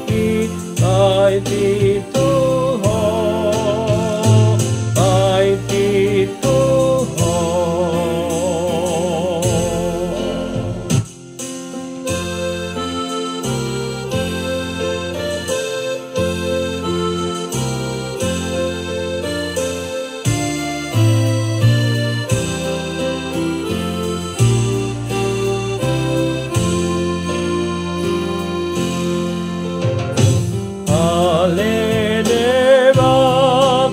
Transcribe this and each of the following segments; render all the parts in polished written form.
ki tai ti tu ho, tai ti tu ho. Ale deva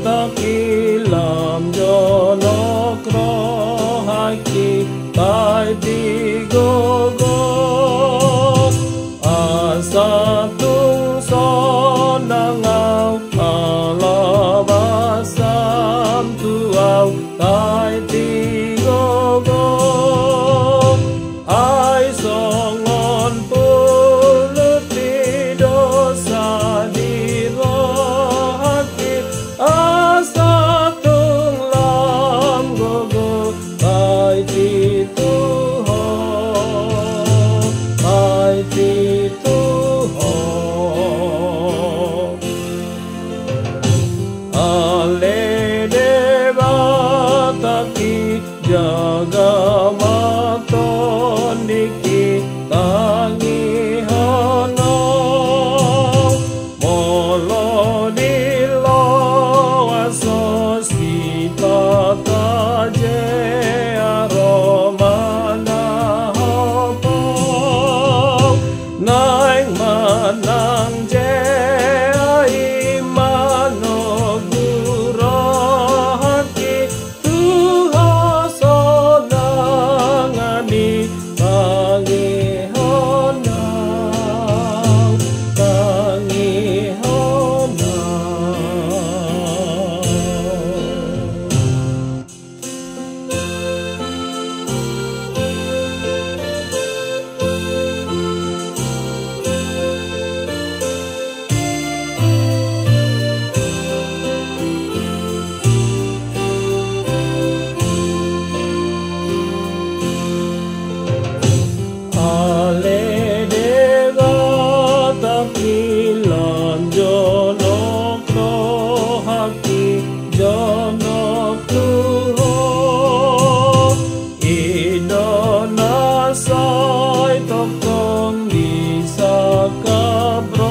takilam jonok rohaki tai ti gogo asatung sonangau alabasam tuau tai ti gogo ai songon pulut ti dosa asatung lam gogo tai ti tu ho, tai ti tu ho. Ale deva taki jaga maton niki tangi hono molo dilo sosita je aromana hopo naing manang je imano guro hati tuha sonangani tangi honang, tangi ale deva takilan jonok rohaki jonok tuho idona sai tokong bisa kabrohakon